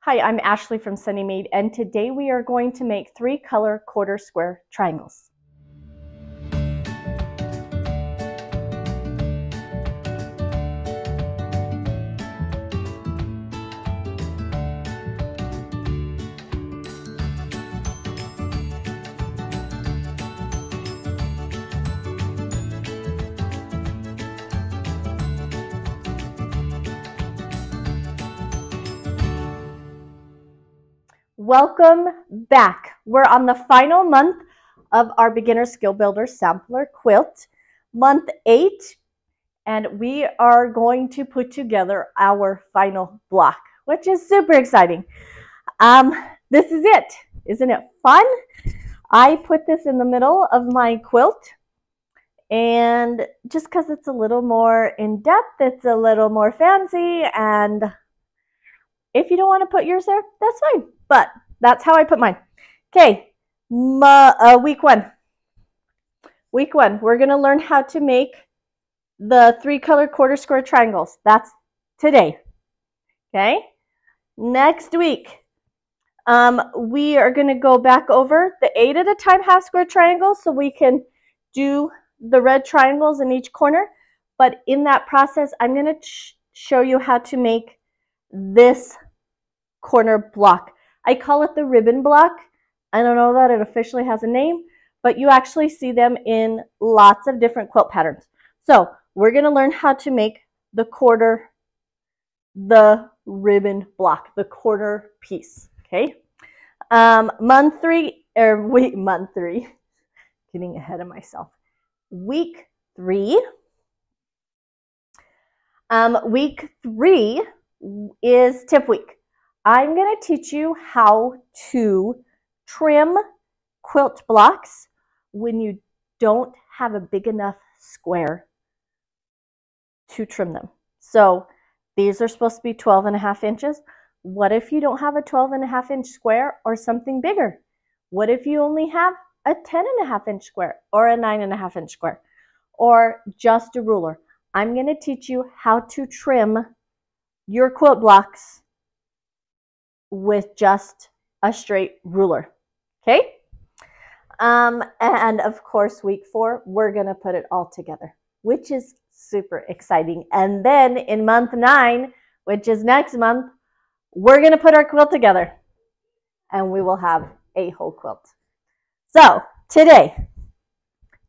Hi, I'm Ashley from Sunny Maid, and today we are going to make 3-color quarter square triangles. Welcome back. We're on the final month of our Beginner Skill Builder Sampler Quilt, month 8, and we are going to put together our final block, which is super exciting. This is it. Isn't it fun? I put this in the middle of my quilt, and just because it's a little more in-depth, it's a little more fancy, and if you don't want to put yours there, that's fine. But that's how I put mine. Okay, week one. Week one, we're going to learn how to make the 3-color quarter square triangles. That's today. Okay, next week, we are going to go back over the 8 at a time half square triangles so we can do the red triangles in each corner. But in that process, I'm going to show you how to make this corner block. I call it the ribbon block. I don't know that it officially has a name, but you actually see them in lots of different quilt patterns. So we're going to learn how to make the ribbon block, the quarter piece. Okay. Month 3, getting ahead of myself. Week 3. Week 3 is tip week. I'm going to teach you how to trim quilt blocks when you don't have a big enough square to trim them. So these are supposed to be 12.5 inches. What if you don't have a 12.5 inch square or something bigger? What if you only have a 10.5 inch square or a 9.5 inch square or just a ruler? I'm going to teach you how to trim your quilt blocks with just a straight ruler. Okay? And of course, week 4, we're going to put it all together, which is super exciting. And then in month 9, which is next month, we're going to put our quilt together and we will have a whole quilt. So today,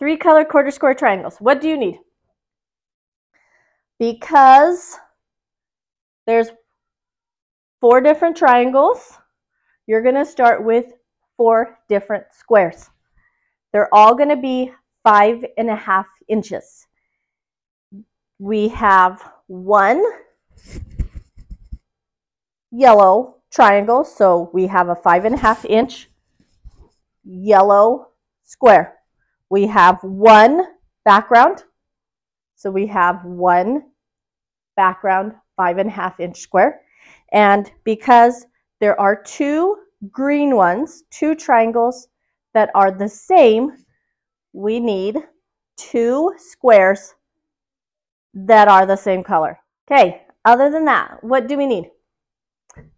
3-color quarter square triangles. What do you need? Because there's 4 different triangles, you're going to start with 4 different squares. They're all going to be 5.5 inches. We have 1 yellow triangle, so we have a 5.5 inch yellow square. We have 1 background, so we have 1 background 5.5 inch square. And because there are 2 green ones, 2 triangles that are the same, we need 2 squares that are the same color. Okay, other than that, what do we need?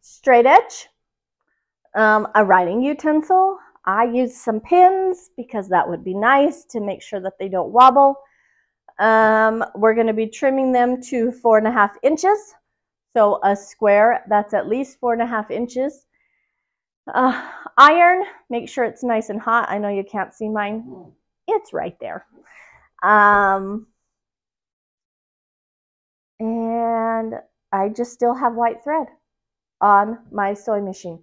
Straight edge, a writing utensil. I use some pins because that would be nice to make sure that they don't wobble. We're going to be trimming them to 4.5 inches. So a square that's at least 4.5 inches. Iron, make sure it's nice and hot. I know you can't see mine. It's right there. And I just still have white thread on my sewing machine.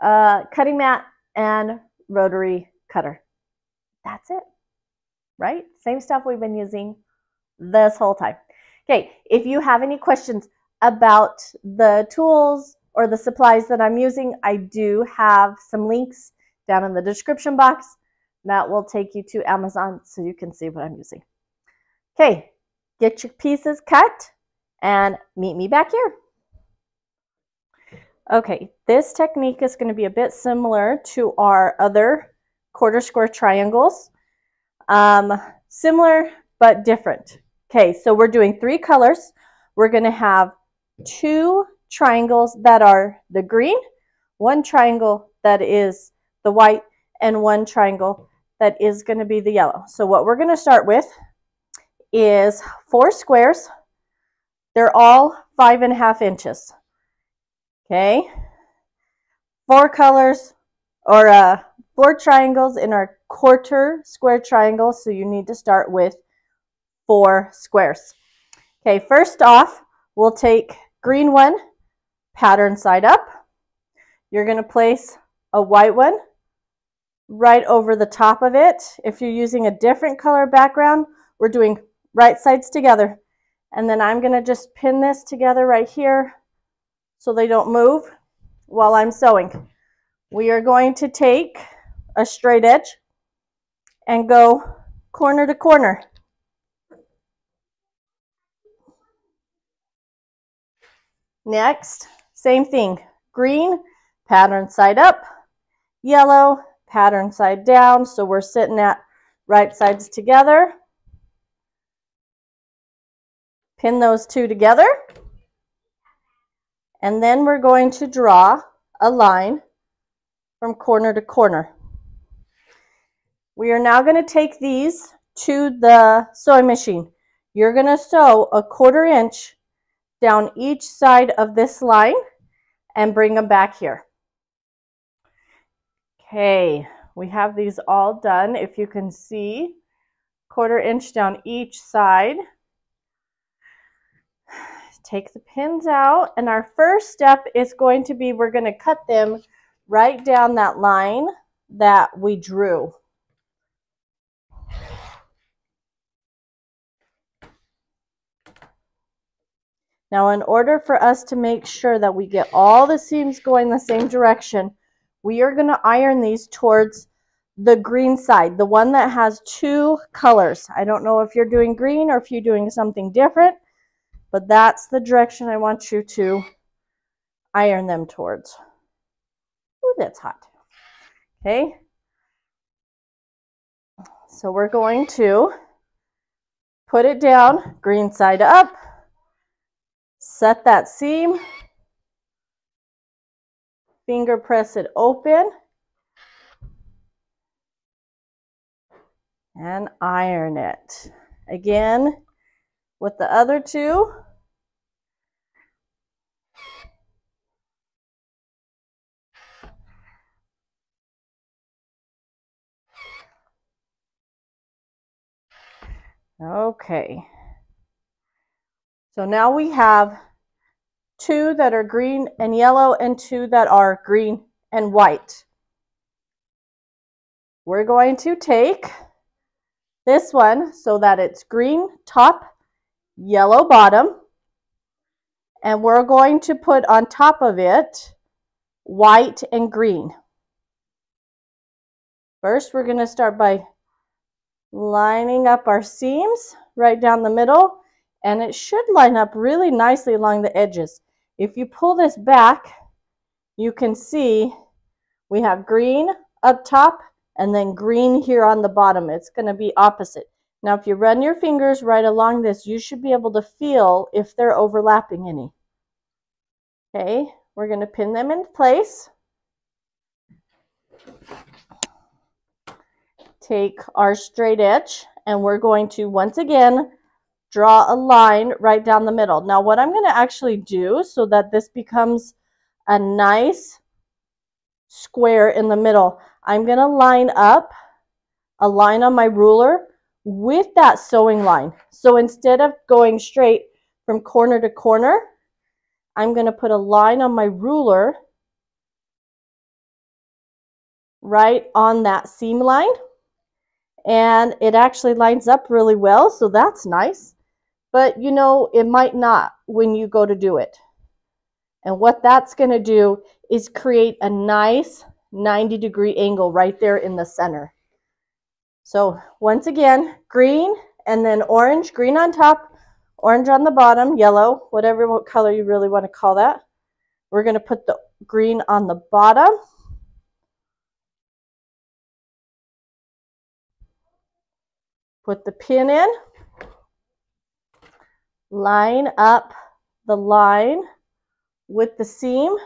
Cutting mat and rotary cutter. That's it, right? Same stuff we've been using this whole time. Okay, if you have any questions about the tools or the supplies that I'm using, I do have some links down in the description box that will take you to Amazon so you can see what I'm using. Okay, get your pieces cut and meet me back here. Okay, this technique is going to be a bit similar to our other quarter square triangles. Similar but different. Okay, so we're doing 3 colors. We're going to have 2 triangles that are the green, one triangle that is the white, and one triangle that is going to be the yellow. So what we're going to start with is 4 squares. They're all 5.5 inches. Okay, 4 colors, or 4 triangles in our quarter square triangle, so you need to start with 4 squares. Okay, first off, we'll take green one, pattern side up. You're going to place a white one right over the top of it. If you're using a different color background, we're doing right sides together. And then I'm going to just pin this together right here so they don't move while I'm sewing. We are going to take a straight edge and go corner to corner. Next, same thing, green, pattern side up, yellow, pattern side down, so we're sitting at right sides together. Pin those 2 together, and then we're going to draw a line from corner to corner. We are now going to take these to the sewing machine. You're going to sew a 1/4 inch down each side of this line and bring them back here. Okay, we have these all done. If you can see, 1/4 inch down each side. Take the pins out, and our first step is going to be, we're going to cut them right down that line that we drew. Now, in order for us to make sure that we get all the seams going the same direction, we are going to iron these towards the green side, the one that has 2 colors. I don't know if you're doing green or if you're doing something different, but that's the direction I want you to iron them towards. Ooh, that's hot. Okay. So we're going to put it down, green side up, set that seam, finger press it open, and iron it. Again, with the other 2. Okay. So now we have 2 that are green and yellow and 2 that are green and white. We're going to take this one so that it's green top, yellow bottom, and we're going to put on top of it white and green. First, we're going to start by lining up our seams right down the middle, and it should line up really nicely along the edges. If you pull this back, you can see we have green up top and then green here on the bottom. It's going to be opposite. Now, if you run your fingers right along this, you should be able to feel if they're overlapping any. Okay, we're going to pin them in place. Take our straight edge, and we're going to, once again, draw a line right down the middle. Now, what I'm going to actually do so that this becomes a nice square in the middle, I'm going to line up a line on my ruler with that sewing line. So instead of going straight from corner to corner, I'm going to put a line on my ruler right on that seam line, and it actually lines up really well, so that's nice. But you know, it might not when you go to do it. And what that's going to do is create a nice 90-degree angle right there in the center. So once again, green and then orange, green on top, orange on the bottom, yellow, whatever color you really want to call that. We're going to put the green on the bottom. Put the pin in. Line up the line with the seam.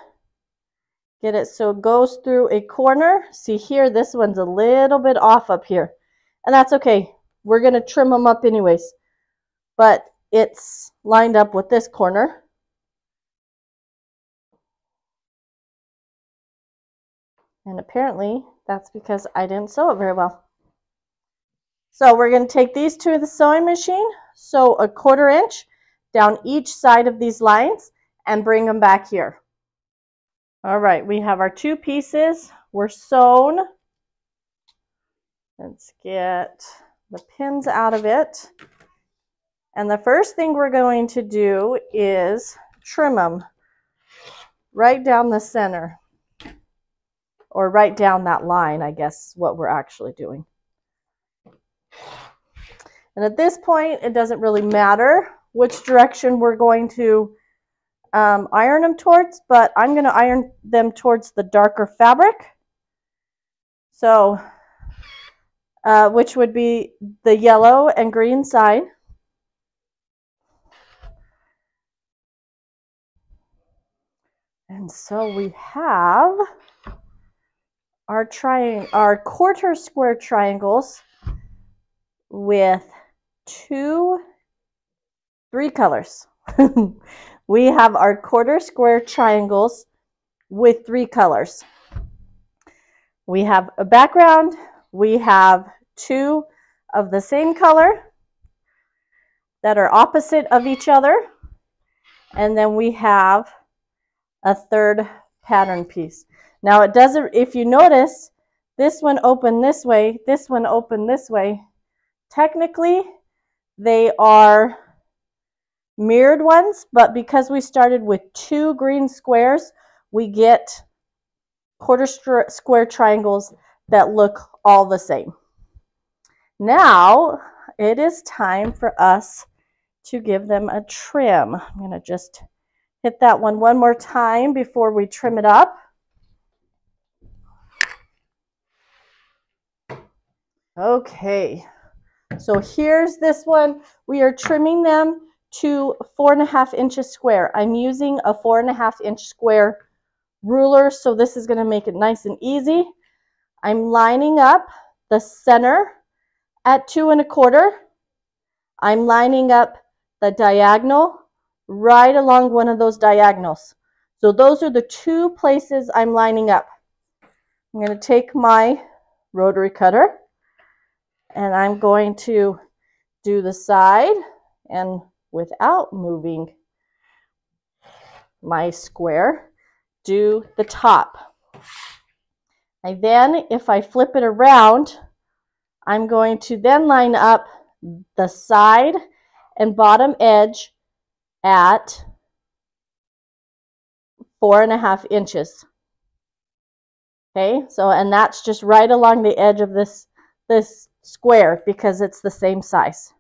Get it so it goes through a corner. See here, this one's a little bit off up here. And that's okay. We're going to trim them up anyways. But it's lined up with this corner. And apparently that's because I didn't sew it very well. So we're going to take these to the sewing machine, sew a 1/4 inch down each side of these lines, and bring them back here. All right, we have our 2 pieces. We're sewn. Let's get the pins out of it. And the first thing we're going to do is trim them right down the center. Or right down that line, I guess, is what we're actually doing. And at this point, it doesn't really matter which direction we're going to iron them towards, but I'm going to iron them towards the darker fabric. So, which would be the yellow and green side. And so we have our 1/4 square triangles with 3 colors. We have our 1/4 square triangles with 3 colors. We have a background. We have 2 of the same color that are opposite of each other. And then we have a 3rd pattern piece. Now it doesn't, if you notice, this one opened this way, this one opened this way. Technically, they are mirrored ones, but because we started with 2 green squares, we get 1/4 square triangles that look all the same. Now, it is time for us to give them a trim. I'm going to just hit that one more time before we trim it up. Okay, so here's this one. We are trimming them to 4.5 inches square. I'm using a 4.5 inch square ruler, so this is going to make it nice and easy. I'm lining up the center at 2 1/4. I'm lining up the diagonal right along one of those diagonals. So those are the 2 places I'm lining up. I'm going to take my rotary cutter and I'm going to do the side, and without moving my square, do the top. And then if I flip it around, I'm going to then line up the side and bottom edge at 4.5 inches. Okay, so, and that's just right along the edge of this square because it's the same size.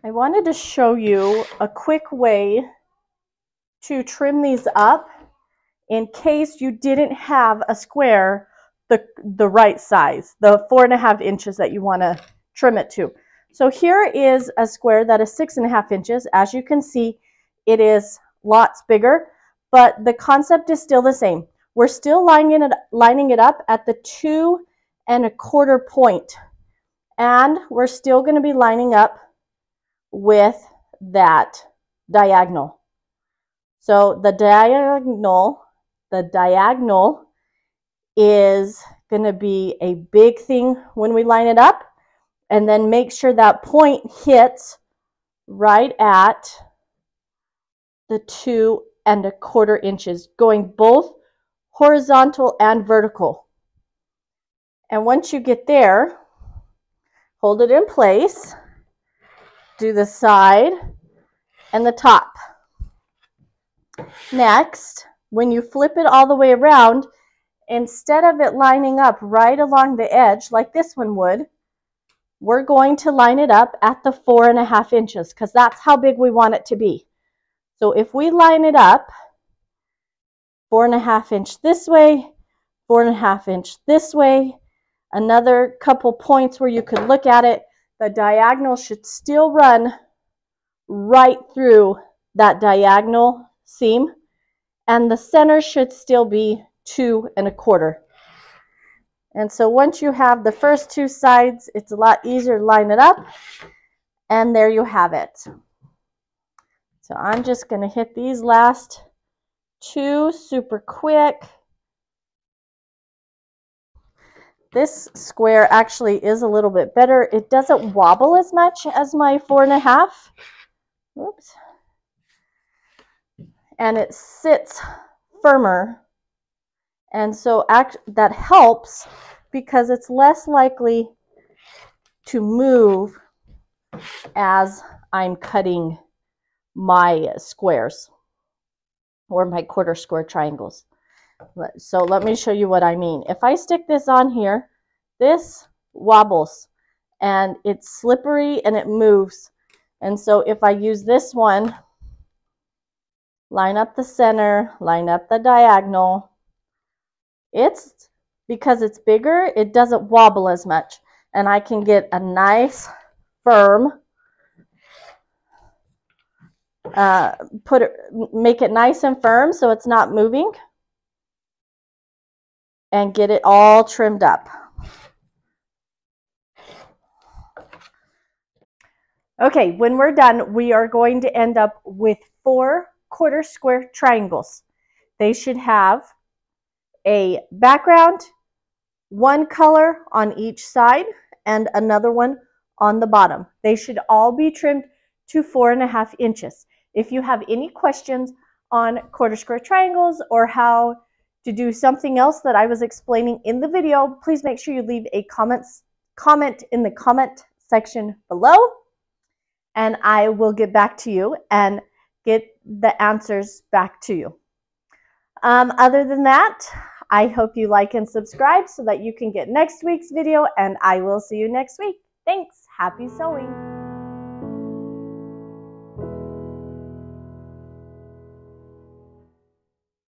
I wanted to show you a quick way to trim these up in case you didn't have a square the right size, the 4.5 inches that you want to trim it to. So here is a square that is 6.5 inches. As you can see, it is lots bigger, but the concept is still the same. We're still lining it up at the 2 1/4 point, and we're still going to be lining up with that diagonal. So the diagonal is going to be a big thing when we line it up, and then make sure that point hits right at the 2 1/4 inches, going both horizontal and vertical. And once you get there, hold it in place, do the side and the top. Next, when you flip it all the way around, instead of it lining up right along the edge like this one would, we're going to line it up at the 4.5 inches because that's how big we want it to be. So if we line it up 4.5 inch this way, 4.5 inch this way, another couple points where you could look at it, the diagonal should still run right through that diagonal seam, and the center should still be 2 1/4. And so once you have the first 2 sides, it's a lot easier to line it up, and there you have it. So I'm just going to hit these last 2 super quick. This square actually is a little bit better. It doesn't wobble as much as my 4 1/2. Oops. And it sits firmer. And so that helps because it's less likely to move as I'm cutting my squares or my quarter square triangles. So let me show you what I mean. If I stick this on here, this wobbles and it's slippery and it moves. And so if I use this one, line up the center, line up the diagonal, it's because it's bigger, it doesn't wobble as much. And I can get a nice firm, make it nice and firm so it's not moving, and get it all trimmed up. Okay, when we're done, we are going to end up with 4 quarter square triangles. They should have a background, one color on each side, and another one on the bottom. They should all be trimmed to 4 1/2 inches. If you have any questions on quarter square triangles or how to do something else that I was explaining in the video, please make sure you leave a comment in the comment section below, and I will get back to you and get the answers back to you. Other than that, I hope you like and subscribe so that you can get next week's video, and I will see you next week. Thanks. Happy sewing.